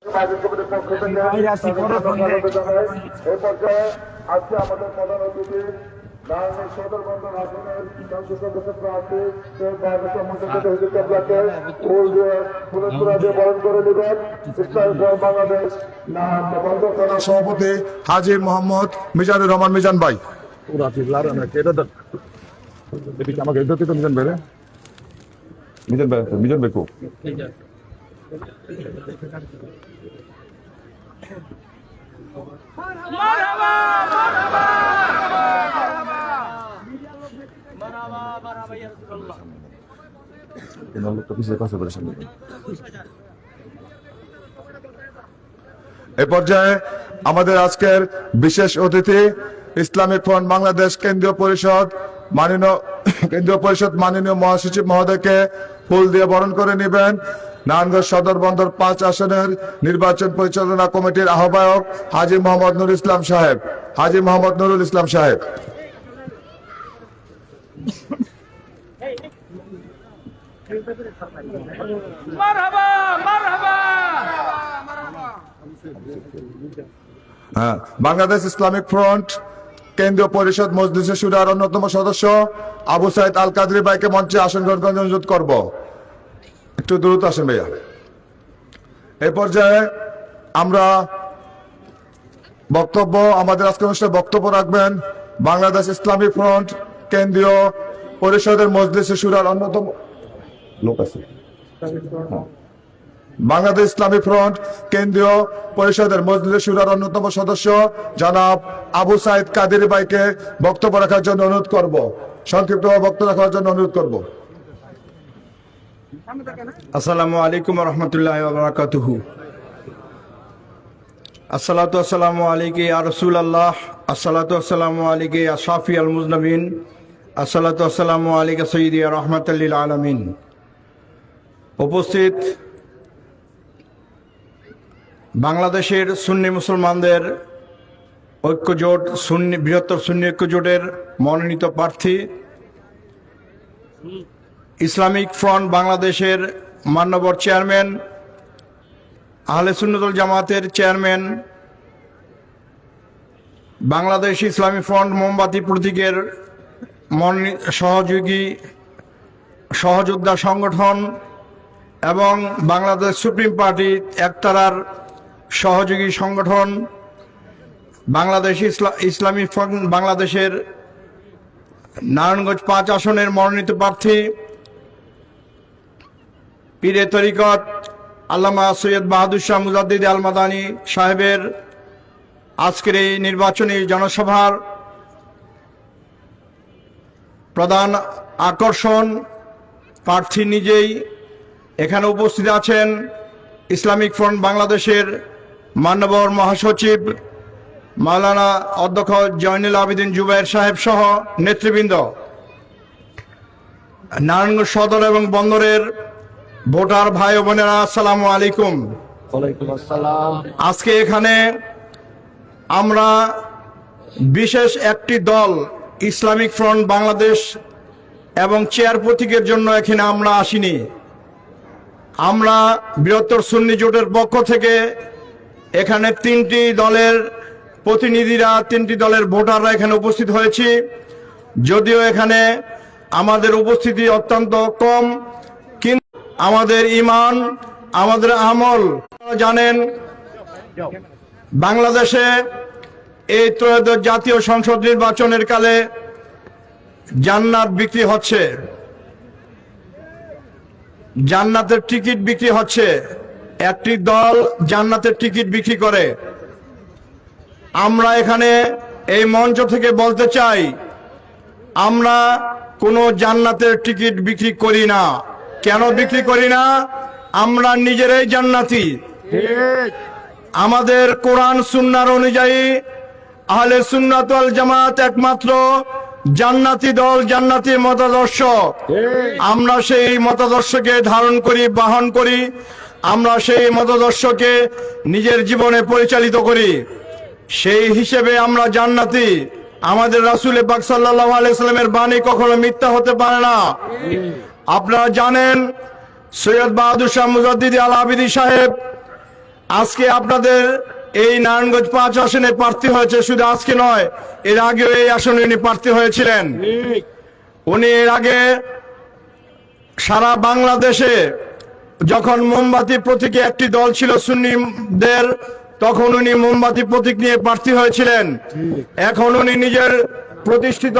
এই পর্যায়ে আজকে আমাদের প্রধান অতিথি নারায়ণগঞ্জ সদর বন্দর আসনের সংসদ সদস্য প্রার্থী ফুল দিয়ে পুরস্কার দিয়ে বরণ করে দেবেন বাংলাদেশ বন্দর থানার সভাপতি হাজী মোহাম্মদ মিজানুর রহমান মিজান ভাই। আমাকে মিজান ভাই মিজান ভাই খুব এ পর্যায়ে আমাদের আজকের বিশেষ অতিথি ইসলামিক ফ্রন্ট বাংলাদেশ কেন্দ্রীয় পরিষদ মাননীয় মহাসচিব মহোদয়কে ফুল দিয়ে বরণ করে নেবেন নারায়ণগঞ্জ সদর বন্দর 5 আসনের নির্বাচন পরিচালনা কমিটির আহ্বায়ক হাজী মোহাম্মদ নুরুল ইসলাম সাহেব। বাংলাদেশ ইসলামিক ফ্রন্ট কেন্দ্রীয় পরিষদ মজলিসে শুরার অন্যতম সদস্য আবু সাইদ আল কাদরি ভাইকে মঞ্চে আসন গ্রহণ করে অনুরোধ করব। একটু দ্রুত আসেন ভাইয়া। এই পর্যায়ে আমরা আমাদের আজকের অনুষ্ঠানে বক্তব্য রাখবেন বাংলাদেশ ইসলামিক ফ্রন্ট কেন্দ্রীয় পরিষদের মজলিসে শুরার অন্যতম লোক আছে বাংলাদেশ ইসলামিক ফ্রন্ট কেন্দ্রীয় পরিষদের মজলিসে শুরার অন্যতম সদস্য জনাব আবু সাইদ কাদেরী ভাইকে বক্তব্য রাখার জন্য অনুরোধ করব। সংক্ষিপ্ত বক্তব্য রাখার জন্য অনুরোধ করব। আসসালামু আলাইকুম ওয়া রাহমাতুল্লাহি ওয়া বারাকাতুহু। আসসালাতু ওয়াসসালামু আলাইকা ইয়া রাসূলুল্লাহ, আসসালাতু ওয়াসসালামু আলাইকা ইয়া শাফিউল মুজনিবিন, আসসালাতু ওয়াসসালামু আলাইকা সাইয়্যিদি ইয়া রাহমাতাল লিল আলামিন। উপস্থিত বাংলাদেশের সুন্নি মুসলমানদের ঐক্যজোট বৃহত্তর সুন্নি ঐক্যজোটের মনোনীত প্রার্থী ইসলামিক ফ্রন্ট বাংলাদেশের মান্যবর চেয়ারম্যান, আহলে সুন্নাতুল জামাতের চেয়ারম্যান, বাংলাদেশ ইসলামী ফ্রন্ট মোমবাতি প্রতীকের সহযোদ্ধা সংগঠন এবং বাংলাদেশ সুপ্রিম পার্টি একতারার সহযোগী সংগঠন, বাংলাদেশ ইসলামী ফ্রন্ট বাংলাদেশের নারায়ণগঞ্জ 5 আসনের মনোনীত প্রার্থী পীরে তরিকত আল্লামা সৈয়দ বাহাদুর শাহ মুজাদ্দিদ আল মাদানী সাহেবের আজকের এই নির্বাচনী জনসভার প্রধান আকর্ষণ প্রার্থী নিজেই। এখানে উপস্থিত আছেন ইসলামিক ফ্রন্ট বাংলাদেশের মাননীয় মহাসচিব মাওলানা অধ্যক্ষ জয়নুল আবেদিন জুবায়ের সাহেব সহ নেতৃবৃন্দ, নারায়ণগঞ্জ সদর এবং বন্দরের ভোটার ভাই ও বোনেরা, আসসালামু আলাইকুম। আজকে এখানে আমরা বিশেষ একটি দল ইসলামিক ফ্রন্ট বাংলাদেশ এবং চেয়ার প্রতীকের জন্য এখানে আমরা আসিনি। আমরা বৃহত্তর সুন্নি জোটের পক্ষ থেকে এখানে 3টি দলের প্রতিনিধিরা, 3টি দলের ভোটাররা এখানে উপস্থিত হয়েছি। যদিও এখানে আমাদের উপস্থিতি অত্যন্ত কম, কিন্তু আমাদের ঈমান, আমাদের আমল, জানেন বাংলাদেশে এই ত্রয়োদশ জাতীয় সংসদ নির্বাচনের কালে জান্নাত বিক্রি হচ্ছে, জান্নাতের টিকিট বিক্রি হচ্ছে। একটি দল জান্নাতের টিকিট বিক্রি করে। আমরা এখানে এই মঞ্চ থেকে বলতে চাই, আমরা কোনো জান্নাতের টিকিট বিক্রি করি না। কেন বিক্রি করি না? আমরা নিজেরাই জান্নাতি। আমাদের কোরআন সুন্নাহর অনুযায়ী আহলে সুন্নাত ওয়াল জামাত একমাত্র জান্নাতি দল, জান্নাতি মতাদর্শ। আমরা সেই মতাদর্শকে ধারণ করি, বহন করি। আমরা সেই মতাদর্শকে নিজের জীবনে পরিচালিত করি। সেই হিসেবে আমরা জান্নাতি। আমাদের রাসূল পাক সাল্লাল্লাহু আলাইহি সাল্লামের বাণী কখনো মিথ্যা হতে পারে না। আপনারা জানেন সৈয়দ বাহাদুর শাহ মুজাদ্দিদ আল আবিদি সাহেব আজকে আপনাদের এই নারায়ণগঞ্জ 5 আসনে প্রার্থী হয়েছে, শুধু আজকে নয়, এর আগেও এই আসনে উনি প্রার্থী হয়েছিলেন। উনি এর আগে সারা বাংলাদেশে যখন মোমবাতি প্রতীকে একটি দল ছিল সুন্নিদের, তখন উনি মোমবাতি প্রতীক নিয়ে প্রার্থী হয়েছিলেন। এখন উনি নিজের প্রতিষ্ঠিত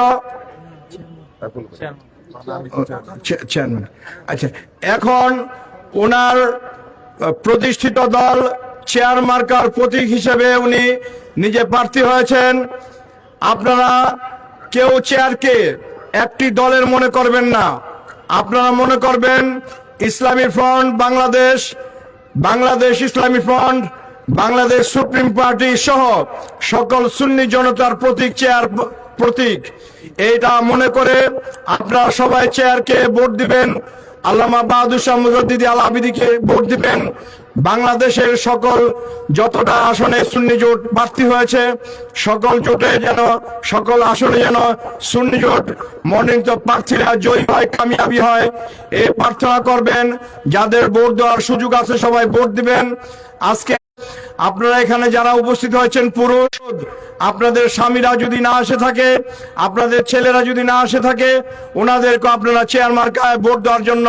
চেয়ারম্যান, আচ্ছা, এখন ওনার প্রতিষ্ঠিত দল চেয়ার মার্কার প্রতীক হিসেবে উনি নিজে প্রার্থী হয়েছেন। আপনারা কেউ চেয়ারকে একটি দলের মনে করবেন না, আপনারা মনে করবেন ইসলামী ফ্রন্ট বাংলাদেশ, বাংলাদেশ ইসলামী ফ্রন্ট, বাংলাদেশ সুপ্রিম পার্টি সহ সকল সুন্নি জনতার প্রতীক চেয়ার প্রতীক। এইটা মনে করে আপনারা সবাই চেয়ারকে ভোট দিবেন, আল্লামা বাহাদুর শাহ মুজাদ্দিদি আল আবিদিকে ভোট দিবেন। বাংলাদেশের সকল যতটা আসনে সুন্নি জোট প্রার্থী হয়েছে, সকল জোটে যেন, সকল আসনে যেন সুন্নি জোট মনোনীত প্রার্থীরা জয়ী হয়, কামিয়াবি হয়, এই প্রার্থনা করবেন। যাদের ভোট দেওয়ার সুযোগ আছে সবাই ভোট দিবেন। আজকে আপনারা এখানে যারা উপস্থিত হয়েছেন পুরুষ, আপনাদের স্বামীরা যদি না আসে থাকে, আপনাদের ছেলেরা যদি না আসে থাকে, ওনাদেরকে আপনারা চেয়ার মার্কায় ভোট দেওয়ার জন্য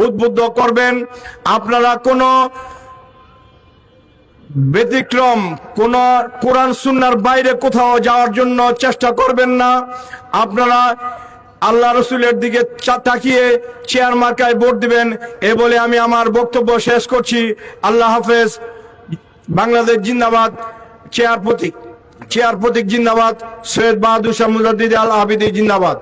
উদ্বুদ্ধ করবেন। আপনারা কোনো ব্যতিক্রম, কোন কোরআন সুন্নাহর বাইরে কোথাও যাওয়ার জন্য চেষ্টা করবেন না। আপনারা আল্লাহ রসুলের দিকে তাকিয়ে চেয়ার মার্কায় ভোট দিবেন। এ বলে আমি আমার বক্তব্য শেষ করছি। আল্লাহ হাফেজ। বাংলাদেশ জিন্দাবাদ। চেয়ার প্রতীক জিন্দাবাদ। সৈয়দ বাহাদুর শাহ মুজাদ্দিদি আল আবিদি জিন্দাবাদ।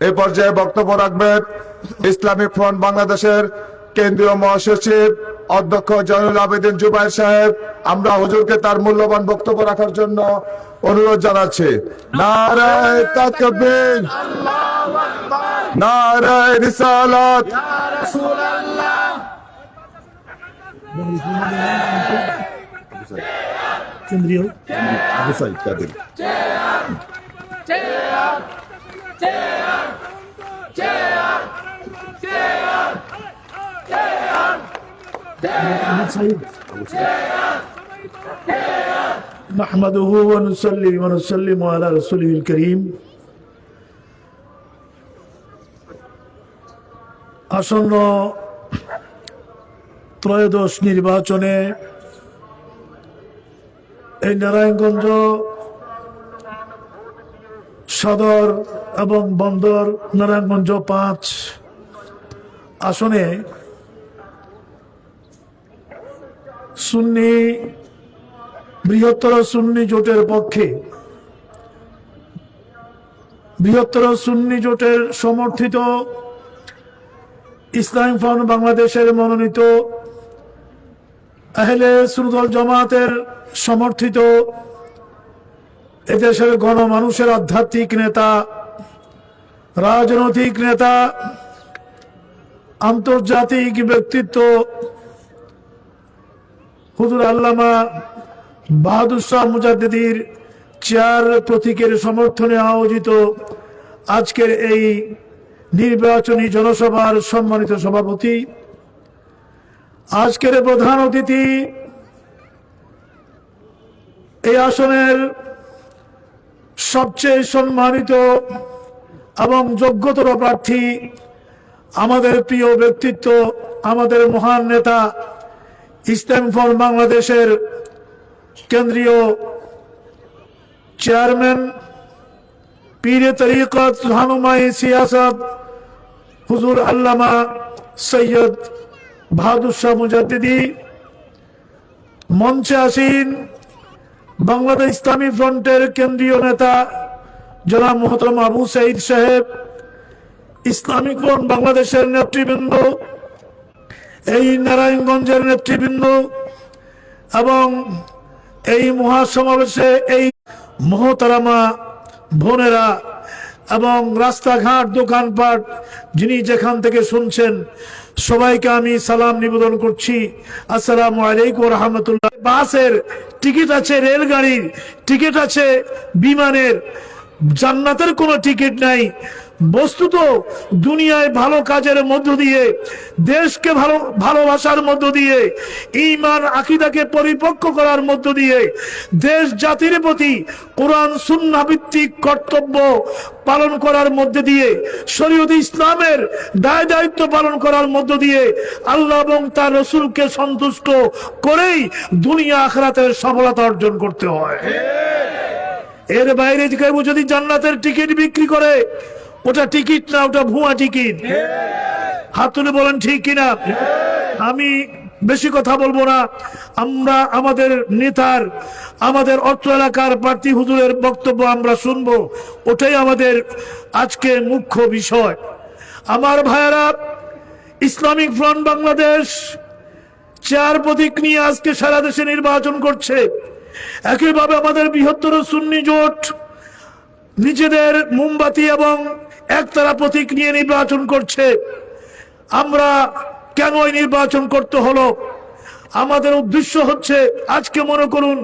এ পর্যায়ে বক্তব্য রাখবেন ইসলামিক ফ্রন্ট বাংলাদেশের কেন্দ্রীয় মহাসচিব অধ্যক্ষ জয়নুল আবেদিন জুবাইর সাহেব। আমরা হুজুরকে তার মূল্যবান বক্তব্য রাখার জন্য অনুরোধ জানাচ্ছি। নারায়ে তাকবীর, নারায়ে রিসালাত। কেন্দ্রীয় نحمده ونصلي ونسلم على رسوله الكريم। আসন্ন ত্রয়োদশ নির্বাচনে এই নারায়ণগঞ্জ সদর এবং বন্দর নারায়ণগঞ্জ 5 আসনে সুন্নি বৃহত্তর সুন্নি জোটের পক্ষে, বৃহত্তর সুন্নি জোটের সমর্থিত ইসলামিক ফ্রন্ট বাংলাদেশের মনোনীত আহলে সুন্নাত ওয়াল জামাতের সমর্থিত এদেশের গণমানুষের আধ্যাত্মিক নেতা, রাজনৈতিক নেতা, আন্তর্জাতিক ব্যক্তিত্ব হুজুর আল্লামা বাহাদুর শাহ মুজাদ্দিদির চেয়ার প্রতীকের সমর্থনে আয়োজিত আজকের এই নির্বাচনী জনসভার সম্মানিত সভাপতি, আজকের প্রধান অতিথি, এই আসনের সবচেয়ে সম্মানিত এবং যোগ্যতর প্রার্থী, আমাদের প্রিয় ব্যক্তিত্ব, আমাদের মহান নেতা, ইসলামিক ফ্রন্ট বাংলাদেশের কেন্দ্রীয় চেয়ারম্যান, পীরে তরিকত, রাহনুমায়ে সিয়াসত হুজুর আল্লামা সৈয়দ বাহাদুর শাহ মুজাদ্দিদি, মঞ্চে আসীন বাংলাদেশ ইসলামী ফ্রন্টের কেন্দ্রীয় নেতা জনাব মোহতরম আবু সাইদ সাহেব, ইসলামিক ফ্রন্ট বাংলাদেশের নেতৃবৃন্দ, এই নারায়ণগঞ্জের নেতৃবৃন্দ এবং এই মহাসমাবেশে এই মহতারামা বোনেরা এবং রাস্তাঘাট দোকানপাট যিনি যেখান থেকে শুনছেন সবাইকে আমি সালাম নিবেদন করছি। আসসালামু আলাইকুম ওয়া রাহমাতুল্লাহ। বাসের টিকিট আছে, রেলগাড়ির টিকিট আছে, বিমানের, জান্নাতের কোনো টিকিট নাই। বস্তুত দুনিয়ায় ভালো কাজের মধ্য দিয়ে, দেশকে ভালোবাসার মধ্য দিয়ে, ঈমান আকীদাকে পরিপক্ক করার মধ্য দিয়ে, দেশ জাতির প্রতি কোরআন সুন্নাহ ভিত্তিক কর্তব্য পালন করার মধ্যে দিয়ে, শরীয়ত ইসলামের দায় দায়িত্ব পালন করার মধ্য দিয়ে আল্লাহ এবং তার রাসূলকে সন্তুষ্ট করেই দুনিয়া আখিরাতের সফলতা অর্জন করতে হয়। এর বাইরে কেউ যদি জান্নাতের টিকিট বিক্রি করে, ওটা টিকিট না, ওটা ভুয়া টিকিট। হাত তুলে বলেন ঠিক কিনা। আমি বেশি কথা বলবো না, আমরা আমাদের নেতার, আমাদের অত্র এলাকার প্রার্থী হুজুরের বক্তব্য আমরা শুনবো, ওটাই আমাদের আজকে মুখ্য বিষয়। আমার ভাইয়েরা, ইসলামিক ফ্রন্ট বাংলাদেশ চেয়ার প্রতীক নিয়ে আজকে সারা দেশে নির্বাচন করছে। একইভাবে আমাদের বৃহত্তর সুন্নি জোট নিজেদের মোমবাতি এবং একতারা প্রতীক নিয়ে নির্বাচন করছে। আমরা কেন এই নির্বাচন করতে হলো? আমাদের উদ্দেশ্য হচ্ছে, আজকে মনে করুন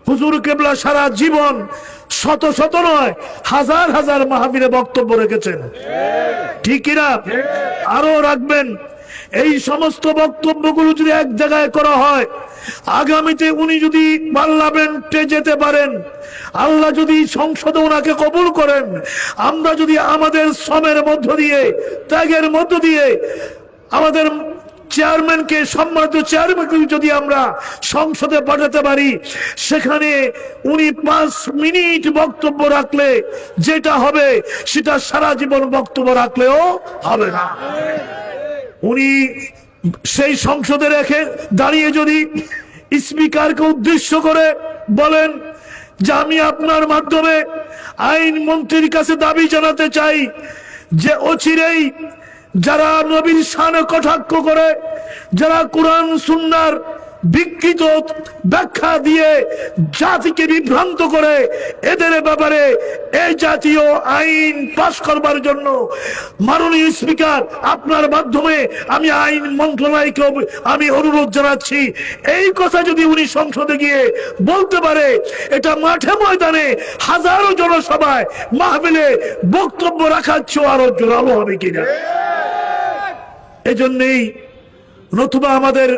হুজুর কেবলা সারা জীবন শত শত নয় হাজার হাজার মাহফিলে বক্তব্য রেখেছেন, ঠিক কিনা? আরো রাখবেন। এই সমস্ত বক্তব্যগুলো যদি এক জায়গায় করা হয়, আগামীতে উনি যদি পার্লামেন্টে যেতে পারেন, আল্লাহ যদি সংসদে ওনাকে কবুল করেন, আমরা যদি আমাদের শ্রমের মধ্য দিয়ে, ত্যাগের মধ্য দিয়ে আমাদের চেয়ারম্যানকে, সম্মানিত চেয়ারম্যানকে যদি আমরা সংসদে পাঠাতে পারি, সেখানে উনি 5 মিনিট বক্তব্য রাখলে যেটা হবে, সেটা সারা জীবন বক্তব্য রাখলেও হবে না। উনি সেই সংসদে রেখে দাঁড়িয়ে যদি স্পিকারকে উদ্দেশ্য করে বলেন যে আমি আপনার মাধ্যমে আইন মন্ত্রীর কাছে দাবি জানাতে চাই যে অচিরেই যারা নবীর শানে কটাক্ষ করে, যারা কোরআন সুন্নাহর বিকৃত ব্যাখ্যা দিয়ে জাতিকে বিভ্রান্ত করে, এদের ব্যাপারে এই জাতীয় আইন পাশ করবার জন্য মাননীয় স্পিকার আপনার মাধ্যমে আমি আইন মন্ত্রণালয়কে আমি অনুরোধ জানাচ্ছি। এই কথা যদি উনি সংসদে গিয়ে বলতে পারে, এটা মাঠে ময়দানে হাজারো জনসভায় মাহফিলে বক্তব্য রাখার চেয়ে আরো জোরালো হবে কিনা। এজন্যই, নতুবা আমাদের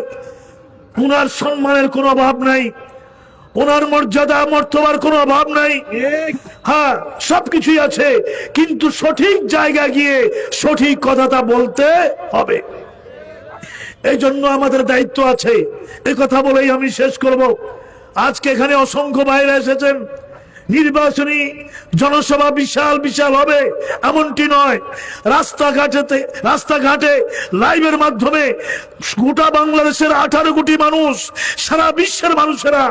ওনার সম্মানের কোনো অভাব নাই, ওনার মর্যাদা মর্তবার কোনো অভাব নাই। হ্যাঁ, সবকিছুই আছে, কিন্তু সঠিক জায়গায় গিয়ে সঠিক কথাটা বলতে হবে। এই জন্য আমাদের দায়িত্ব আছে। এই কথা বলেই আমি শেষ করব। আজকে এখানে অসংখ্য বাইরে এসেছেন। নির্বাচনী জনসভা বিশাল বিশাল হবে এমনটি নয়, রাস্তাঘাটে লাইভের মাধ্যমে গোটা বাংলাদেশের 18 কোটি মানুষ, সারা বিশ্বের মানুষেরা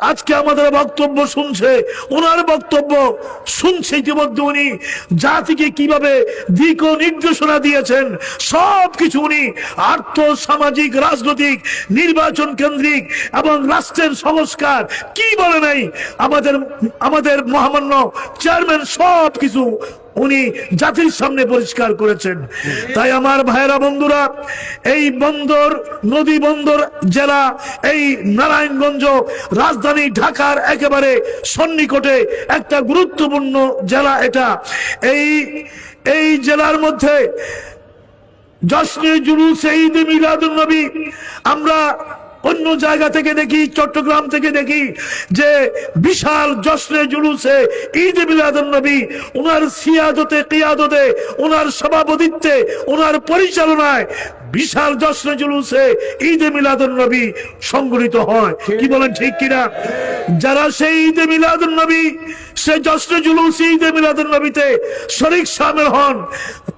আজকে আমাদের বক্তব্য শুনছে। ওনার বক্তব্য শুনছে, ইতিমধ্যে উনি জাতিকে কিভাবে দিক ও নির্দেশনা দিয়েছেন, সবকিছু উনি আর্থ সামাজিক রাজনৈতিক নির্বাচন কেন্দ্রিক এবং রাষ্ট্রের সংস্কার কি বলে নাই, আমাদের মহামান্য চেয়ারম্যান সবকিছু উনি জাতির সামনে পরিষ্কার করেছেন। তাই আমার ভাইরা বন্ধুরা, এই বন্দর, নদী বন্দর জেলা, এই নারায়ণগঞ্জ রাজধানী ঢাকার একেবারে সন্নিকটে একটা গুরুত্বপূর্ণ জেলা এটা। এই জেলার মধ্যে জশ্নে জুলুসে ঈদ মিলাদুন নবী আমরা অন্য জায়গা থেকে দেখি, চট্টগ্রাম থেকে দেখি যে বিশাল জশ্নে জুলুসে ঈদ মিলাদুন নবী, ওনার সিয়াদতে কিয়াদতে, ওনার সভাপতিত্বে, ওনার পরিচালনায় বিশাল জশ্নে জুলুসে ঈদে মিলাদুন নবী সংগঠিত হয়। কি বলেন ঠিক কিনা? যারা সেই ঈদে মিলাদুন নবী, সেই জশ্নে জুলুস ঈদে মিলাদুন নবীতে শরীক শামিল হন,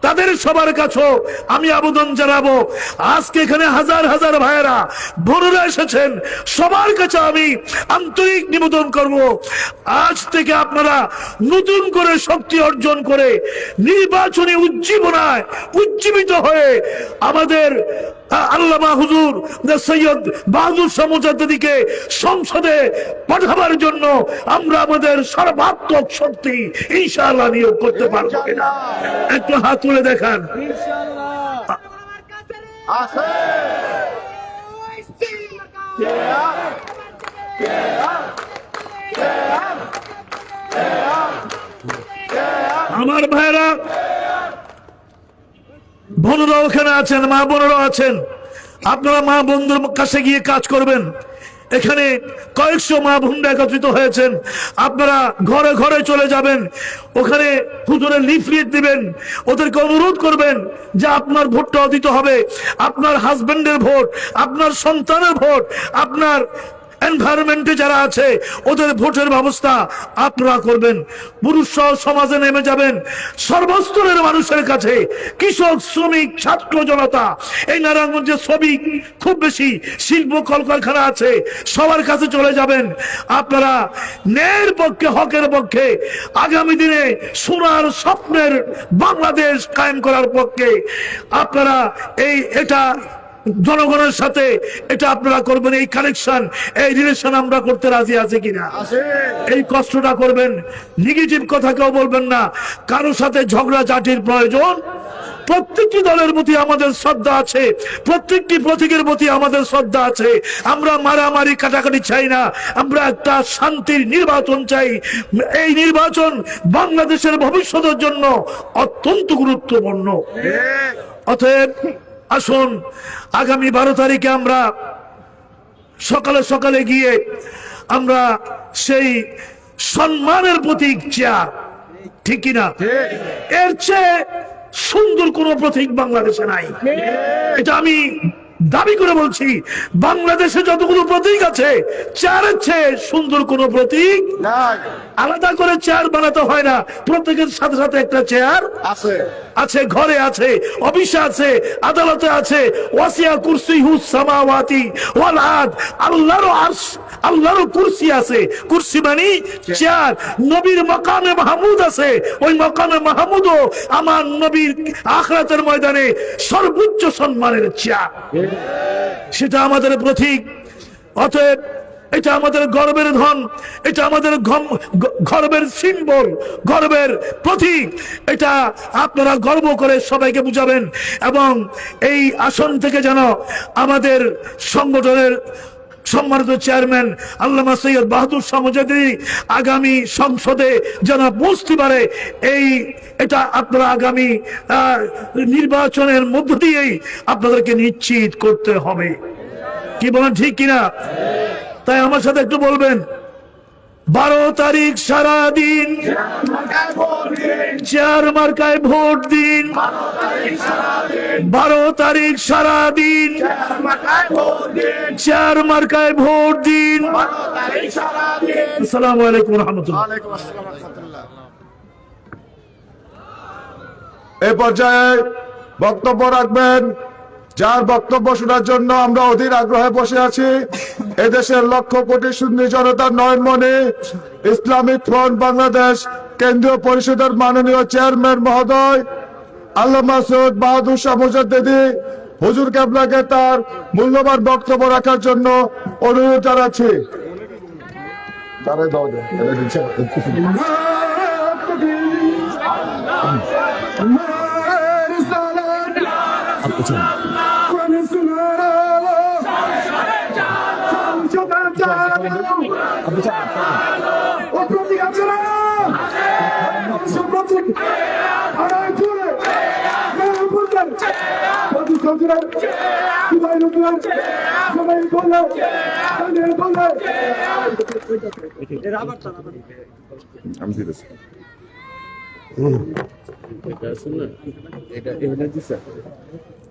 তাদের সবার কাছে আমি আবেদন জানাবো, আজকে এখানে হাজার হাজার ভাইয়েরা বোনেরা এসেছেন, সবার কাছে আমি আন্তরিক নিবেদন করব, আজ থেকে আপনারা নতুন করে শক্তি অর্জন করে নির্বাচনী উজ্জীবনায় উজ্জীবিত হয়ে আমাদের আল্লামা হুজুর সৈয়দ বাহাদুর শাহ মুজাদ্দিদকে সংসদে পাঠাবার জন্য আমরা আমাদের সর্বাত্মক শক্তি ইনশাআল্লাহ নিয়োগ করতে পারবো কিনা একটু হাত তুলে দেখান। আমার ভাইরা, বোনরা ওখানে আছেন, মা বোনরা আছেন, আপনারা মা বন্ধুর কাছে গিয়ে কাজ করবেন। এখানে কয়েকশো মা বোনরা একত্রিত হয়েছেন, আপনারা ঘরে ঘরে চলে যাবেন, ওখানে হুজুরের লিফলেট দিবেন, ওদেরকে অনুরোধ করবেন যে আপনার ভোটটাও দিতে হবে, আপনার হাজবেন্ডের ভোট, আপনার সন্তানের ভোট, আপনার এনভায়রনমেন্টে যারা আছে ওদের ভোটের ব্যবস্থা আপনারা করবেন। পুরুষ সহ সমাজে নেমে যাবেন, সর্বস্তরের মানুষের কাছে, কৃষক, শ্রমিক, ছাত্র জনতা, এই নারায়ণগঞ্জে শ্রমিক খুব বেশি, শিল্প কলকারখানা আছে, সবার কাছে চলে যাবেন। আপনারা ন্যায়ের পক্ষে, হকের পক্ষে, আগামী দিনে সোনার স্বপ্নের বাংলাদেশ কায়েম করার পক্ষে আপনারা এটা জনগণের সাথে এটা আপনারা করবেন। এই কানেকশন, এই রিলেশন আমরা করতে রাজি আছি কিনা? এই কষ্টটা করবেন, নেগেটিভ কথা কেউ বলবেন না, কারোর সাথে ঝগড়াঝাটির প্রয়োজন। প্রত্যেকটি দলের প্রতি আমাদের শ্রদ্ধা আছে, প্রত্যেকটি প্রতীকের প্রতি আমাদের শ্রদ্ধা আছে। আমরা মারামারি কাটাকাটি চাই না, আমরা একটা শান্তির নির্বাচন চাই। এই নির্বাচন বাংলাদেশের ভবিষ্যতের জন্য অত্যন্ত গুরুত্বপূর্ণ। অতএব আসুন আগামী 12 তারিখে আমরা সকালে সকালে গিয়ে আমরা সেই সম্মানের প্রতীক চেয়ার, ঠিক কিনা? এর চেয়ে সুন্দর কোন প্রতীক বাংলাদেশে নাই, এটা আমি দাবি করে বলছি। বাংলাদেশে যতগুলো প্রতীক আছে, চেয়ারের চেয়ে সুন্দর কোন প্রতীক আলাদা করে চেয়ার বানাতে হয় না, প্রত্যেকের সাথে সাথে একটা চেয়ার আছে, ঘরে আছে, অফিসে আছে, আদালতে আছে। ওয়াসিয়া কুরসিহুস সামাওয়াতি ওয়াল আরদ, আল্লাহর আরশ, আল্লাহর কুরসি আছে। কুরসি মানে চেয়ার। নবীর মাকামে মাহমুদ আছে, ওই মাকামে মাহমুদও আমার নবীর আখিরাতের ময়দানে সর্বোচ্চ সম্মানের চেয়ার, সেটা আমাদের প্রতীক। অতএব এটা আমাদের গর্বের ধন, এটা আমাদের গর্বের সিম্বল, গর্বের প্রতীক। এটা আপনারা গর্ব করে সবাইকে বুঝাবেন। এবং এই আসন থেকে যেন আমাদের সংগঠনের সম্মানিত চেয়ারম্যান আল্লামা সৈয়দ বাহাদুর শাহ মুজাদ্দিদি আগামী সংসদে যেন পৌঁছতে পারে, এটা আপনারা আগামী নির্বাচনের মধ্য দিয়েই আপনাদেরকে নিশ্চিত করতে হবে। কি বলেন, ঠিক কিনা? তাই আমার সাথে একটু বলবেন, 12 তারিখ সারাদিন চেয়ার মার্কায় ভোট দিন। 12 তারিখ সারাদিন চেয়ার মার্কায় ভোট দিন। আসসালামু আলাইকুম রহমতুল্লাহ। এই পর্যায়ে বক্তব্য রাখবেন, যার বক্তব্য শোনার জন্য আমরা অধীর আগ্রহে বসে আছি, এদেশের লক্ষ কোটি সুন্নি জনতার নয়নমণি, ইসলামিক ফ্রন্ট বাংলাদেশ কেন্দ্রীয় পরিষদের মাননীয় চেয়ারম্যান মহোদয় আল্লামা সৈয়দ বাহাদুর শাহ মুজাদ্দিদি হুজুর কেবলাকে তার মূল্যবান বক্তব্য রাখার জন্য অনুরোধ জানাচ্ছি।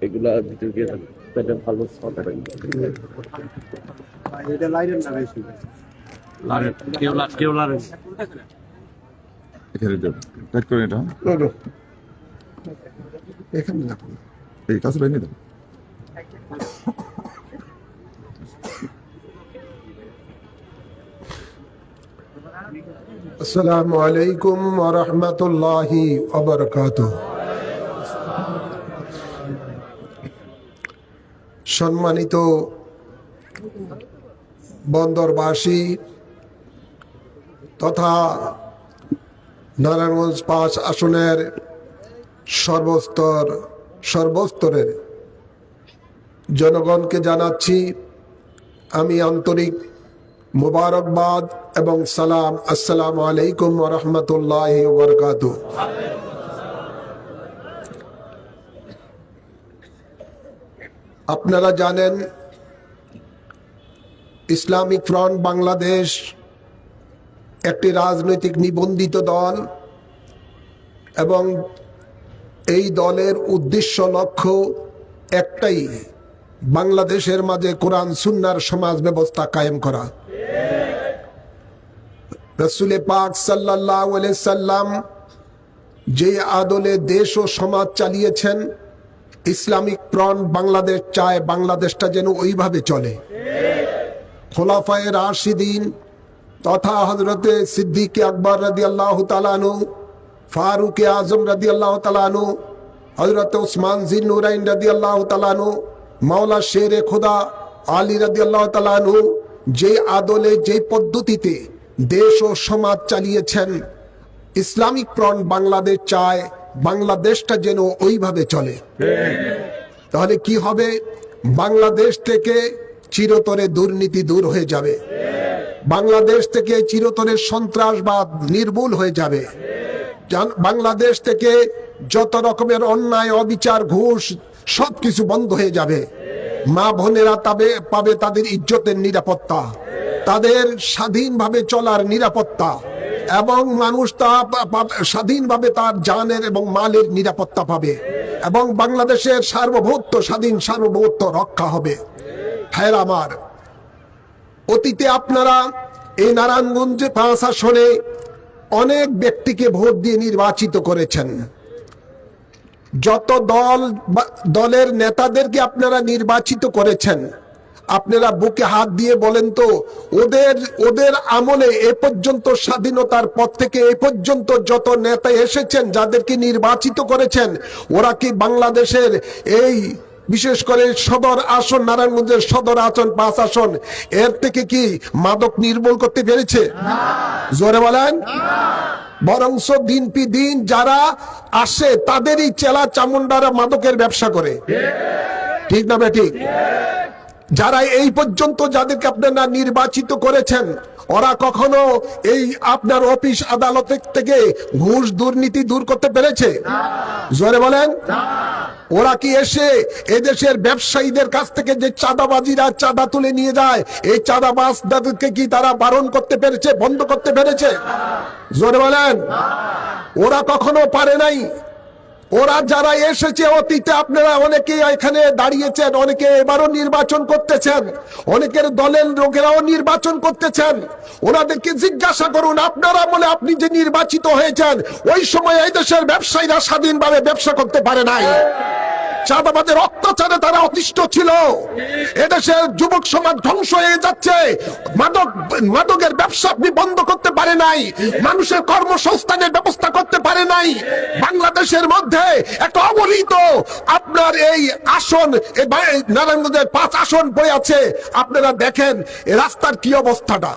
এগুলা ভিতরে গিয়ে ভালো আসসালামু আলাইকুম ওয়া রাহমাতুল্লাহি ওয়া বারাকাতুহু। সম্মানিত বন্দরবাসী তথা নারায়ণগঞ্জ 5 আসনের সর্বস্তরের জনগণকে জানাচ্ছি আমি আন্তরিক মুবারকবাদ এবং সালাম। আসসালামু আলাইকুম ওয়া রাহমাতুল্লাহি ওয়া বারাকাতুহু। আপনারা জানেন ইসলামিক ফ্রন্ট বাংলাদেশ একটি রাজনৈতিক নিবন্ধিত দল এবং এই দলের উদ্দেশ্য লক্ষ্য একটাই, বাংলাদেশের মাঝে কোরআন সুন্নাহর সমাজ ব্যবস্থা কায়েম করা। রাসূল পাক সাল্লাল্লাহু আলাইহি সাল্লাম যে আদলে দেশ ও সমাজ চালিয়েছেন, ইসলামিক ফ্রন্ট বাংলাদেশ চায় বাংলাদেশটা যেন ওইভাবে চলে। খোলাফায়ে রাশিদিন তথা হযরতে সিদ্দিক আকবর রাদিয়াল্লাহু তাআলা আনহু, ফারুক আজম রাদিয়াল্লাহু তাআলা আনহু, হযরত উসমান জিন্নুরাইন রাদিয়াল্লাহু তাআলা আনহু, মাওলা শেরে খোদা আলী রাদিয়াল্লাহু তাআলা আনহু যে আদলে যে পদ্ধতিতে দেশ ও সমাজ চালিয়েছেন, ইসলামিক ফ্রন্ট বাংলাদেশ চায় বাংলাদেশটা যেন ওইভাবে চলে। তাহলে কি হবে? বাংলাদেশ থেকে চিরতরে দুর্নীতি দূর হয়ে যাবে, বাংলাদেশ থেকে চিরতরে সন্ত্রাসবাদ নির্মূল হয়ে যাবে, বাংলাদেশ থেকে যত রকমের অন্যায় অবিচার ঘুষ সবকিছু বন্ধ হয়ে যাবে। মা বোনেরা পাবে তাদের ইজ্জতের নিরাপত্তা, তাদের স্বাধীনভাবে চলার নিরাপত্তা, এবং মানুষ তা স্বাধীনভাবে তার জানের এবং মালের নিরাপত্তা পাবে, এবং বাংলাদেশের সার্বভৌমত্ব, স্বাধীন সার্বভৌমত্ব রক্ষা হবে। হ্যাঁ আমার, অতীতে আপনারা এই নারায়ণগঞ্জে 5 আসনে অনেক ব্যক্তিকে ভোট দিয়ে নির্বাচিত করেছেন। যত দলের নেতাদেরকে আপনারা নির্বাচিত করেছেন, আপনারা বুকে হাত দিয়ে বলেন তো, ওদের আমলে এ পর্যন্ত, স্বাধীনতার পর থেকে এ পর্যন্ত যত নেতা এসেছেন, যাদেরকে নির্বাচিত করেছেন, ওরা কি বাংলাদেশের এই বিশেষ করে সদর আসন, নারায়ণগঞ্জের সদর আসন 5 আসন, এর থেকে কি মাদক নির্মূল করতে পেরেছে? জোরে বলেন। বরংস দিন যারা আসে তাদেরই চেলা চামুন্ডারা মাদকের ব্যবসা করে, ঠিক না বেঠিক? যারা এই পর্যন্ত যাদেরকে আপনারা নির্বাচিত করেছেন, ওরা কখনো এই আপনার অফিস আদালত থেকে ঘুষ দুর্নীতি দূর করতে পেরেছে? জোরে বলেন। ওরা কি এসে এদেশের ব্যবসায়ীদের কাছ থেকে যে চাঁদাবাজিরা চাঁদা তুলে নিয়ে যায়, এই চাঁদাবাজদেরকে কি তারা বারণ করতে পেরেছে, বন্ধ করতে পেরেছে? জোরে বলেন। ওরা কখনো পারে নাই। ওরা যারা এসেছে অতীতে, আপনারা অনেকে এখানে দাঁড়িয়েছেন, অনেকে এবারও নির্বাচন করতেছেন, অনেকের দলের লোকেরাও নির্বাচন করতেছেন। ওনাদেরকে জিজ্ঞাসা করুন, আপনারা বলে আপনি যে নির্বাচিত হয়েছেন, ওই সময় এই দেশের ব্যবসায়ীরা স্বাধীনভাবে ব্যবসা করতে পারে নাই। চাঁদাবাদের অত্যাচারে তারা অতিষ্ঠ ছিল। এদেশের যুবক সমাজ ধ্বংস হয়ে যাচ্ছে। মাদকের ব্যবসা আপনি বন্ধ করতে পারে নাই, মানুষের কর্মসংস্থানের ব্যবস্থা করতে পারে নাই। বাংলাদেশের মধ্যে একটা অবহেলিত আপনার এই আসন, নারায়ণগঞ্জের 5 আসন পড়ে আছে। আপনারা দেখেন রাস্তার কি অবস্থাটা।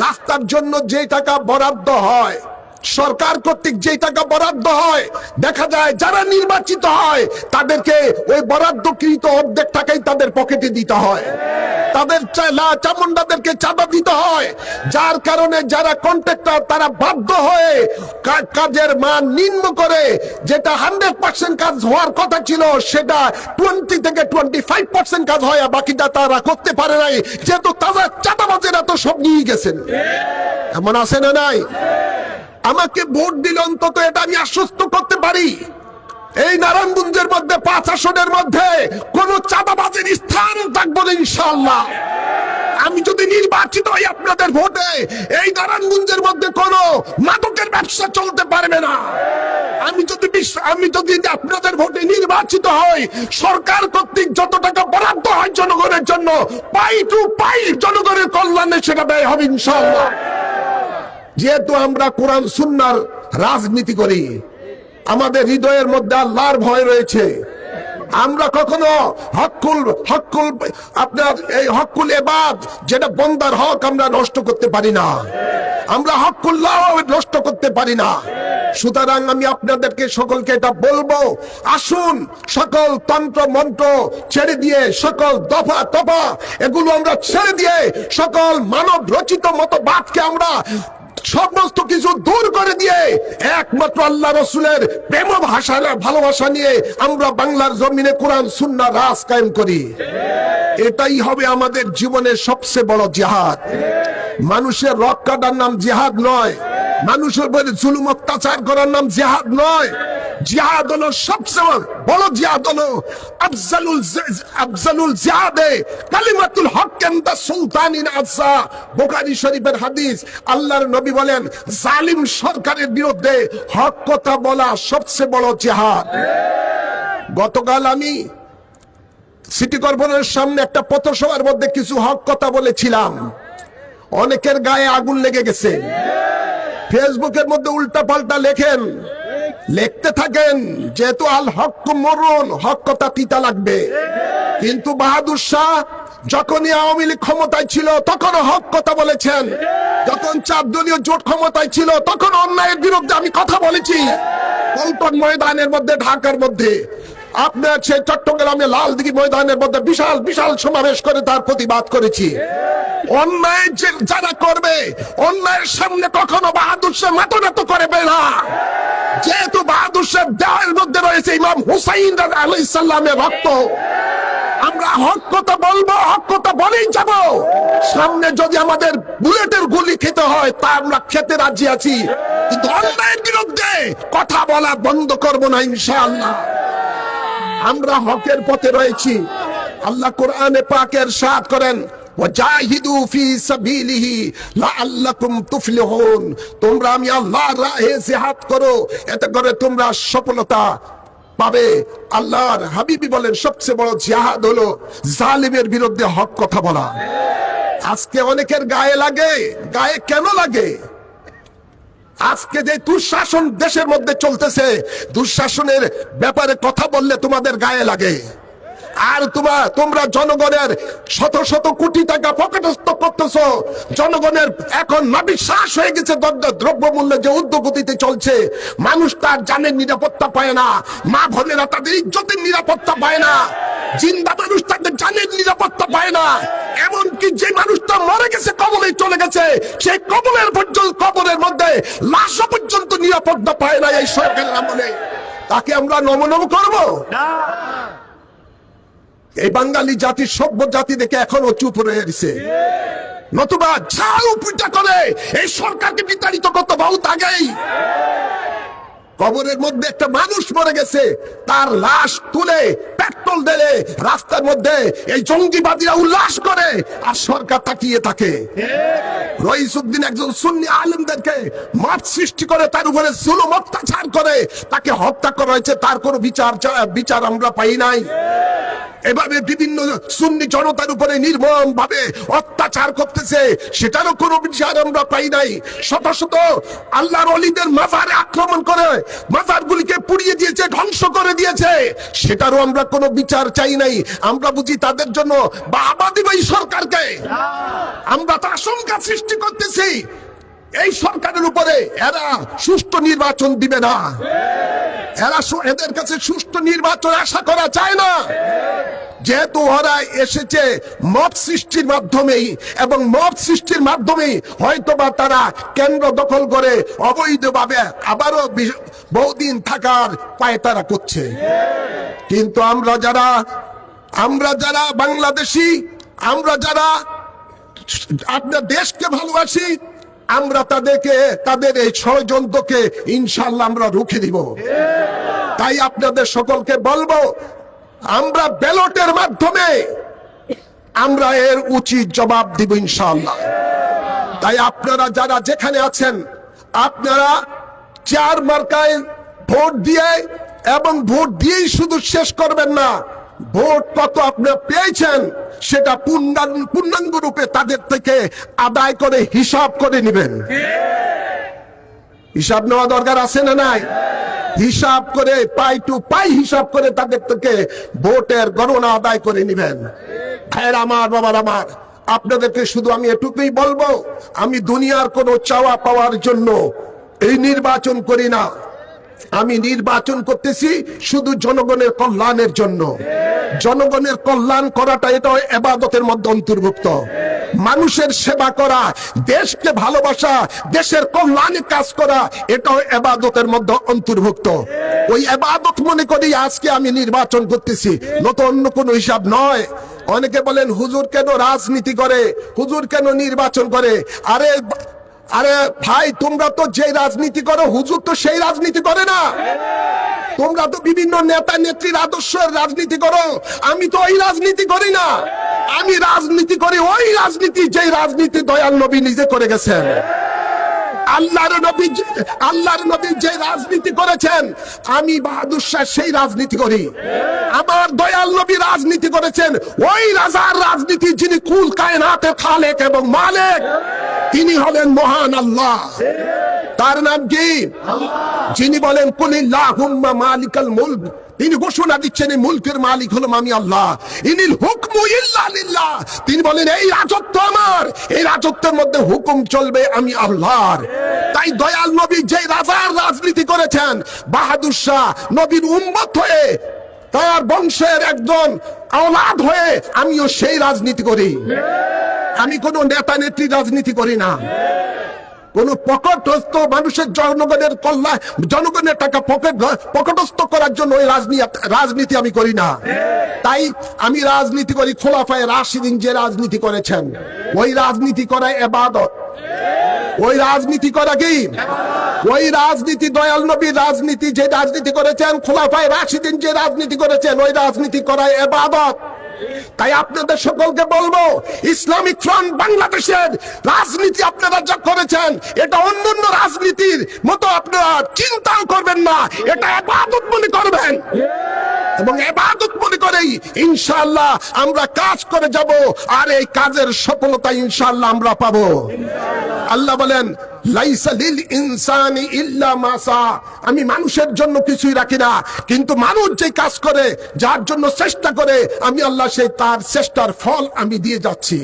রাস্তার জন্য যে টাকা বরাদ্দ হয়, সরকার কর্তৃক যে টাকা বরাদ্দ হয়, দেখা যায় যারা নির্বাচিত হয় তাদেরকে ওই বরাদ্দকৃত অর্ধেক টাকাই তাদের পকেটে দিতে হয়, তাদের চামুন্ডাদেরকে চাঁদা দিতে হয়। যার কারণে যারা কন্ট্রাক্টর তারা বাধ্য হয়ে কাজের মান নিম্ন করে, যেটা 100% কাজ হওয়ার কথা ছিল সেটা 20 থেকে 25% কাজ হয়, বাকিটা তারা করতে পারে নাই, যেহেতু তারা চাঁদাবাজেরা তো সব নিয়ে গেছেন। এমন আছে না নাই? আমাকে ভোট দিলে অন্তত এটা আমি আশ্বস্ত করতে পারি, এই নারায়ণগঞ্জের মধ্যে 5 আসনের মধ্যে কোন চাঁদাবাজের স্থান থাকবে না ইনশাআল্লাহ। আমি যদি নির্বাচিত হই আপনাদের ভোটে, এই নারায়ণগঞ্জের মধ্যে কোন মাদকের ব্যবসা চলতে পারবে না। আমি যদি আপনাদের ভোটে নির্বাচিত হই, সরকার কর্তৃক যত টাকা বরাদ্দ হয় জনগণের জন্য, পাই টু পাই জনগণের কল্যাণে সেটা ব্যয় হবে ইনশাআল্লাহ। যেহেতু আমরা কোরআন সুন্নাহর রাজনীতি করি, আমাদের হৃদয়ের মধ্যে আল্লাহর ভয় রয়েছে। আমরা কখনো হকুল ইবাদ, যেটা বন্দার হক, আমরা নষ্ট করতে পারি না। আমরা হকুল্লাহ নষ্ট করতে পারি না। সুতরাং আমি আপনাদেরকে সকলকে এটা বলবো, আসুন সকল তন্ত্র মন্ত্র ছেড়ে দিয়ে, সকল দফা তফা এগুলো আমরা ছেড়ে দিয়ে, সকল মানব রচিত মতবাদকে আমরা সমস্ত কিছু দূর করে দিয়ে একমাত্র আল্লাহ রসুলের প্রেম ভাষা ভালোবাসা নিয়ে আমরা বাংলার জমিনে কোরআন সুন্নাহ রাজ কায়েম করি। এটাই হবে আমাদের জীবনের সবচেয়ে বড় জিহাদ। মানুষের রক কাটার নাম জিহাদ নয়, মানুষের উপরে জুলুম অত্যাচার করার নাম জিহাদ নয়। জিহাদ হলো সবচেয়ে বড় জিহাদ হলো আফজালুল জিহাদে কালিমাতুল হক ইনদা সুলতানিন আযা। বুখারী শরীফের হাদিস, আল্লাহর নবী বলেন জালিম সরকারের বিরুদ্ধে হক কথা বলা সবচেয়ে বড় জিহাদ। গতকাল আমি সিটি কর্পোরেশনের সামনে একটা পথসভার মধ্যে কিছু হক কথা বলেছিলাম, অনেকের গায়ে আগুন লেগে গেছে। ফেসবুকের মধ্যে উল্টা পাল্টা লেখেন, লিখতে থাকেন, যেহেতু আল হক মরুন, হক কথা তিতা লাগবে। কিন্তু বাহাদুর শাহ যখনই আওয়ামী লীগ ক্ষমতায় ছিল তখনও হক কথা বলেছেন, যখন 4 দলীয় জোট ক্ষমতায় ছিল তখন অন্যায়ের বিরুদ্ধে আমি কথা বলেছি। পল্টন ময়দানের মধ্যে, ঢাকার মধ্যে, আপনার সেই চট্টগ্রামে লালদিঘি ময়দানের মধ্যে বিশাল বিশাল সমাবেশ করে তার প্রতিবাদ করেছি। অন্যায় যারা করবে, অন্যায়ের সামনে কখনো বাহাদুর শাহ মাথা নত করবে না। যেহেতু বাহাদুর শাহ দেওয়ার মধ্যে রয়েছে ইমাম হুসাইন আলাইহিস সালামের রক্ত, আমরা হক কথা বলবো, হক কথা বলেই যাব। সামনে যদি আমাদের বুলেটের গুলি খেতে হয় তা আমরা খেতে রাজি আছি, কিন্তু অন্যায়ের বিরুদ্ধে কথা বলা বন্ধ করব না ইনশাআল্লাহ। আমরা হকের পথে রয়েছি। আল্লাহ কোরআনে পাকে ইরশাদ করেন, ওয়াজাহিদু ফি সাবিলিহি লাআল্লাকুম তুফলিহুন। তোমরা আমি আল্লাহর রাহে জিহাদ করো, এতে করে তোমরা সফলতা পাবে। আল্লাহর হাবিবি বলেন সবচেয়ে বড় জিহাদ হলো জালিমের বিরুদ্ধে হক কথা বলা। আজকে অনেকের গায়ে লাগে, গায়ে কেন লাগে? আজকে যে দুঃশাসন দেশের মধ্যে চলতেছে, দুঃশাসনের ব্যাপারে কথা বললে তোমাদের গায়ে লাগে। আর তোমরা জনগণের শত শত কোটি টাকা পকেটস্থ করতেছো। জনগণের এখন নাবিশ্বাস হয়ে গেছে দ্রব্যমূল্যে যে ঊর্ধ্বগতিতে চলছে। মানুষ তার জানের নিরাপত্তা পায় না, মা বোনেরা তাদের ইজ্জতের নিরাপত্তা পায় না, জিন্দা মানুষ তাদের জানের নিরাপত্তা পায় না। এমনকি যে মানুষটা মরে গেছে, কবরে চলে গেছে, সেই কবরের মধ্যে লাশ পর্যন্ত নিরাপত্তা পায় না এই সরকারের আমলে। তাকে আমরা নমনম করবো না। এই বাঙালি জাতি সভ্য জাতি দেখে এখনো চুপ রয়ে গেছে, নতুবা ঝাড়ু পিটা করে এই সরকারকে বিতাড়িত করতে বহুত আগেই। কবরের মধ্যে একটা মানুষ মরে গেছে, তার লাশ তুলে পেট্রোল ঢেলে রাস্তার মধ্যে এই জঙ্গিবাদীরা উল্লাস করে, আর সরকার তাকিয়ে থাকে। রইসউদ্দিন একজন সুন্নি আলেমদেরকে মাঠ সৃষ্টি করে তার উপরে জুলুম অত্যাচার করে তাকে হত্যা করা হয়েছে, তার কোনো বিচার আমরা পাই নাই। এভাবে বিভিন্ন সুন্নি জনতার উপরে নির্মম ভাবে অত্যাচার করতেছে, সেটারও কোনো বিচার আমরা পাই নাই। শত শত আল্লাহর ওলিদের মাজারে আক্রমণ করে মাজারগুলিকে পুড়িয়ে দিয়েছে, ধ্বংস করে দিয়েছে, সেটারও আমরা কোনো বিচার চাই নাই। আমরা বুঝি তাদের জন্য বাবা দিব এই সরকারকে। আমরা তো আশঙ্কা সৃষ্টি করতেছি এই সরকারের উপরে, এরা সুষ্ঠু নির্বাচন দিবে না, এদের কাছে সুষ্ঠু নির্বাচন আশা করা যায় না। যেহেতু ওরা এসেছে মব সৃষ্টির মাধ্যমেই, এবং মব সৃষ্টির মাধ্যমেই হয়তোবা তারা কেন্দ্র দখল করে অবৈধভাবে আবারও বহুদিন থাকার পায়তারা করছে। কিন্তু আমরা যারা বাংলাদেশি, আমরা যারা আপনার দেশকে ভালোবাসি, আমরা তাদের এই ষড়যন্ত্রকে ইনশাআল্লাহ আমরা রুখে দিব। তাই আপনাদের সকলকে বলবো, আমরা ব্যালটের মাধ্যমে আমরা এর উচিত জবাব দিব ইনশাআল্লাহ। তাই আপনারা যারা যেখানে আছেন, আপনারা 4 মার্কায় ভোট দিয়ে, এবং ভোট দিয়েই শুধু শেষ করবেন না, ভোট কত আপনারা পেয়েছেন সেটা পূর্ণাঙ্গ রূপে তাদের থেকে আদায় করে হিসাব করে নেবেন। হিসাব নেওয়া দরকার আছে না নাই? হিসাব করে পাই টু পাই হিসাব করে তাদের থেকে ভোটের গণনা আদায় করে নেবেন। ভাইয়ের আমার, বাবার আমার, আপনাদেরকে শুধু আমি এটুকুই বলবো, আমি দুনিয়ার কোনো চাওয়া পাওয়ার জন্য এই নির্বাচন করি না। আমি নির্বাচন করতেছি শুধু জনগণের কল্যাণের জন্য। জনগণের কল্যাণ করাটা এটা ইবাদতের মধ্যে অন্তর্ভুক্ত। মানুষের সেবা করা, দেশকে ভালোবাসা, দেশের কল্যাণে কাজ করা, এটাও ইবাদতের মধ্যে অন্তর্ভুক্ত। ওই ইবাদত মনে করি আজকে আমি নির্বাচন করতেছি, নতুন অন্য কোনো হিসাব নয়। অনেকে বলেন হুজুর কেন রাজনীতি করে, হুজুর কেন নির্বাচন করে? আরে আরে ভাই, তোমরা তো যে রাজনীতি করো, হুজুর তো সেই রাজনীতি করে না। তোমরা তো বিভিন্ন নেতা নেত্রীর আদর্শের রাজনীতি করো, আমি তো ওই রাজনীতি করি না। আমি রাজনীতি করি ওই রাজনীতি যে রাজনীতি দয়াল নবী নিজে করে গেছেন। আল্লাহর নবী যে রাজনীতি করেছেন, আমি বাহাদুর শাহ সেই রাজনীতি করি। আমার দয়াল নবী রাজনীতি করেছেন ওই রাজার রাজনীতি, যিনি কুল কায়নাতের খালেক এবং মালিক, তিনি হলেন মহান আল্লাহ। তার নাম কি? যিনি বলেন কুলিল্লাহুম্মা মালিকাল মুলক, তিনি ঘোষণা দিচ্ছেন এই মুলকের মালিক হলাম আমি আল্লাহ। ইনিল হুকমু ইল্লা লিল্লাহ, তিনি বলেন এই রাজত্ব আমার, এই রাজত্বের মধ্যে হুকুম চলবে আমি আল্লাহর। তাই দয়াল নবী যে রাজার রাজনীতি করেছেন, বাহাদুর শাহ নবীর উম্মত হয়ে, তার বংশের একজন আওলাদ হয়ে আমিও সেই রাজনীতি করি। আমি কোনো নেতা নেত্রী রাজনীতি করি না, কোন পকেটস্থ মানুষের জনগণের কল্যাণ, জনগণের টাকা পকেটস্থ করার জন্য ওই রাজনীতি আমি করি না। তাই আমি রাজনীতি করি খোলাফায়ে রাশিদিন যে রাজনীতি করেছেন, ওই রাজনীতি করা ইবাদত। ওই রাজনীতি করা কি? ওই রাজনীতি দয়াল নবীর রাজনীতি যে রাজনীতি করেছেন, খোলাফায়ে রাশিদিন যে রাজনীতি করেছেন, ওই রাজনীতি করা ইবাদত। তাই আপনাদের সকলকে বলবো, ইসলামিক ফ্রন্ট বাংলাদেশের রাজনীতি আপনারা যা করেছেন, এটা অন্যান্য রাজনীতির মতো আপনারা চিন্তাও করবেন না, এটা ইবাদত মনে করবেন। এবং ইবাদত মনে করেই ইনশাআল্লাহ আমরা কাজ করে যাব, আর এই কাজের সফলতা ইনশাআল্লাহ আমরা পাবো। আল্লাহ বলেন লাইসা লিল ইনসানি ইল্লা মা সা, আমি মানুষের জন্য কিছুই রাখি না, কিন্তু মানুষ যে কাজ করে, যার জন্য চেষ্টা করে, আমি আল্লাহ সেই তার চেষ্টার ফল আমি দিয়ে যাচ্ছি।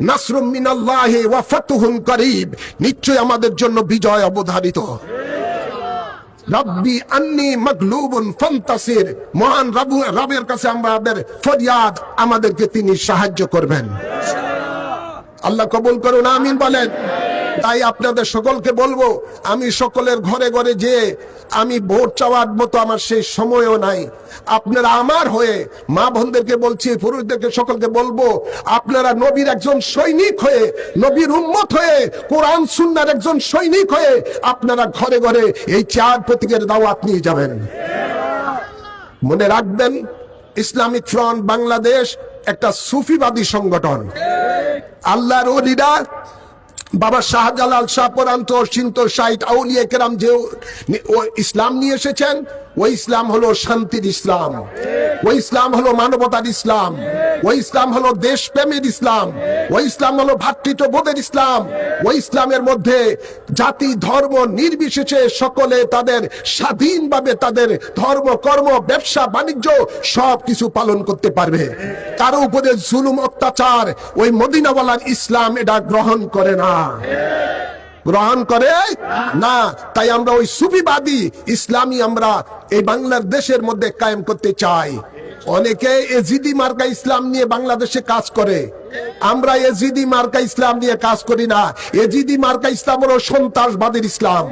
নাসরুম মিনাল্লাহি ওয়া ফাতহুন করিব, নিশ্চয় আমাদের জন্য বিজয় অবধারিত। রব্বি আন্নি মাগলুবুন ফান্তাসির, মহান রবের কাছে আমাদের ফরিয়াদ, আমাদেরকে তিনি সাহায্য করবেন। আল্লাহ কবুল করুন, আমিন বলেন। তাই আপনাদের সকলকে বলবো, আমি সকলের ঘরে ঘরে যে আমি ভোট চাওয়ার মতো আমার সেই সময়ও নাই। আপনারা আমার হয়ে, মা বোনদেরকে বলছি, পুরুষদেরকে সকলকে বলবো, আপনারা নবীর একজন সৈনিক হয়ে, নবীর উম্মত হয়ে, কোরআন সুন্নাহর একজন সৈনিক হয়ে আপনারা ঘরে ঘরে এই 4 প্রতীকের দাওয়াত নিয়ে যাবেন। মনে রাখবেন, ইসলামিক ফ্রন্ট বাংলাদেশ একটা সুফিবাদী সংগঠন। আল্লাহর ওলিরা, বাবা শাহজালাল শাহপরান্ত সিন্ত সাইট আউলিয়া কেরাম যে ইসলাম নিয়ে এসেছেন, ওই ইসলাম হলো শান্তির ইসলাম, ওই ইসলাম হলো মানবতার ইসলাম, ওই ইসলাম হলো দেশপ্রেমের ইসলাম, ওই ইসলাম হলো ভ্রাতৃত্ববোধের ইসলাম। ওই ইসলামের মধ্যে জাতি ধর্ম নির্বিশেষে সকলে তাদের স্বাধীনভাবে তাদের ধর্ম কর্ম ব্যবসা বাণিজ্য সব কিছু পালন করতে পারবে। কারো উপরে জুলুম অত্যাচার ওই মদিনাওয়ালার ইসলাম এটা গ্রহণ করে না, গ্রহণ করে না। তাই আমরা ওই সুফিবাদী ইসলামী আমরা এই বাংলার দেশের মধ্যে কায়েম করতে চাই। অনেকে এজিদি মার্কা ইসলাম নিয়ে বাংলাদেশে কাজ করে, আমরা এজিদি মার্কা ইসলাম নিয়ে কাজ করি না। এজিদি মার্কা ইসলাম হলো সন্ত্রাসবাদের ইসলাম,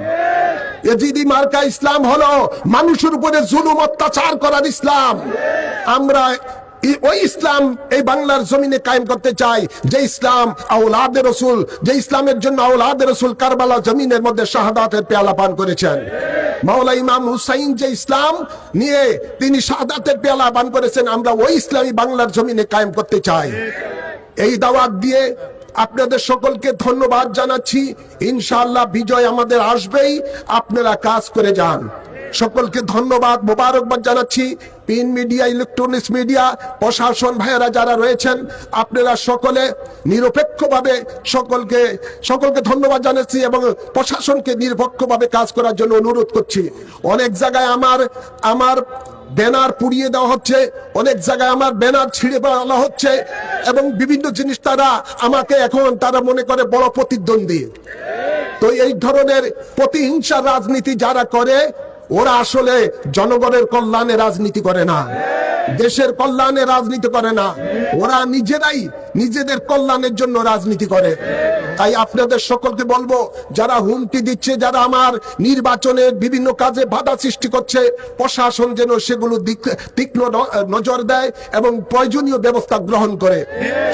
এজিদি মার্কা ইসলাম হলো মানুষের উপরে জুলুম অত্যাচার করার ইসলাম। আমরা ওই ইসলাম এই বাংলার জমিনে কায়েম করতে চাই, যে ইসলাম আওলাদে রসুল, যে ইসলামের জন্য আওলাদে রসুল কারবালা জমিনের মধ্যে শাহাদাতের পেয়ালা পান করেছেন। মাওলা ইমাম হুসাইন যে ইসলাম নিয়ে তিনি শাহাদাতের পেয়ালা পান করেছেন, আমরা ওই ইসলামই বাংলার জমিনে কায়েম করতে চাই। এই দাওয়াত দিয়ে আপনাদের সকলকে ধন্যবাদ জানাচ্ছি। ইনশাআল্লাহ বিজয় আমাদের আসবেই, আপনারা কাজ করে যান। সকলকে ধন্যবাদ, মোবারকবাদ জানাচ্ছি। প্রিন্ট মিডিয়া, ইলেকট্রনিক্স মিডিয়া, প্রশাসন ভাইয়েরা যারা রয়েছেন, আপনারা সকলে নিরপেক্ষভাবে সকলকে ধন্যবাদ জানাচ্ছি এবং প্রশাসনকে নিরপেক্ষভাবে কাজ করার জন্য অনুরোধ করছি। অনেক জায়গায় আমার ব্যানার পুড়িয়ে দেওয়া হচ্ছে, অনেক জায়গায় আমার ব্যানার ছিঁড়ে ফেলা হচ্ছে এবং বিভিন্ন জিনিস আমাকে এখন তারা মনে করে বড় প্রতিদ্বন্দ্বী। তো এই ধরনের প্রতিহিংসা রাজনীতি যারা করে, ওরা আসলে জনগণের কল্যাণে রাজনীতি করে না। দেশের কল্যাণে রাজনীতি করে না, ওরা নিজেরাই নিজেদের কল্যাণের জন্য রাজনীতি করে। তাই আপনাদের সকলকে বলবো, যারা হুমকি দিচ্ছে, যারা আমার নির্বাচনের বিভিন্ন কাজে বাধা সৃষ্টি করছে, প্রশাসন যেন সেগুলো তীক্ষ্ণ নজর দেয় এবং প্রয়োজনীয় ব্যবস্থা গ্রহণ করে।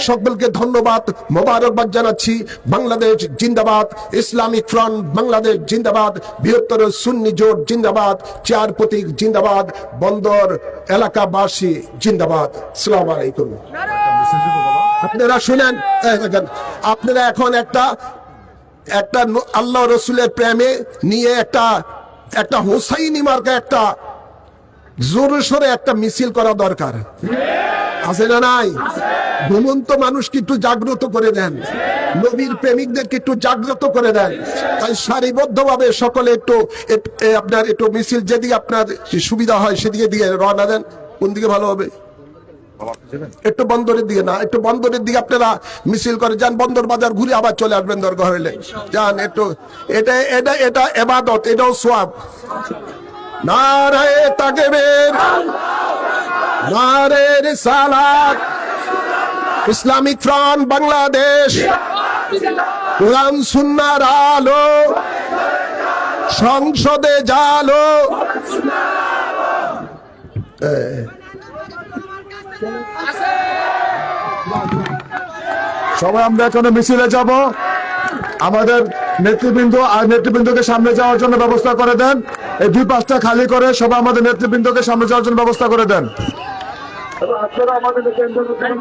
সকলকে ধন্যবাদ, মোবারকবাদ জানাচ্ছি। বাংলাদেশ জিন্দাবাদ, ইসলামিক ফ্রন্ট বাংলাদেশ জিন্দাবাদ, বৃহত্তর সুন্নি জোট জিন্দাবাদ, চেয়ার প্রতীক জিন্দাবাদ, বন্দর এলাকাবাসী জিন্দাবাদ। আসসালামু আলাইকুম। আপনারা শুনেন, আপনারা এখন একটা আল্লাহ রসুলের প্রেমে নিয়ে একটা হোসাইনি মার্কা একটা জোরে সোরে একটা মিছিল করা দরকার আছে না নাই? ঘুমন্ত মানুষকে একটু জাগ্রত করে দেন, নবীর প্রেমিকদেরকে একটু জাগ্রত করে দেন। তাই সারিবদ্ধভাবে সকলে আপনার একটু মিছিল যেদিকে আপনার সুবিধা হয় সেদিকে দিয়ে রওনা দেন। কোন দিকে ভালো হবে? একটু বন্দরের দিকে না, একটু বন্দরের দিকে আপনারা মিছিল করে যান, বন্দর বাজার ঘুরে আবার চলে আসবেন দরকার হইলে। যান একটু, এটা ইবাদত, এটাও সওয়াব। নারায়ে তাকবীর, নারে রিসালাত, ইসলামিক ফ্রন্ট বাংলাদেশ, কোরআন সুন্নাহর আলো, সংসদে জালো। সবাই আমরা এখন মিছিলে যাব। আমাদের নেতৃবৃন্দকে সামনে যাওয়ার জন্য ব্যবস্থা করে দেন। এই দুই পাশটা খালি করে সবাই আমাদের নেতৃবৃন্দকে সামনে যাওয়ার জন্য ব্যবস্থা করে দেন। আপনারা আমাদের সবাই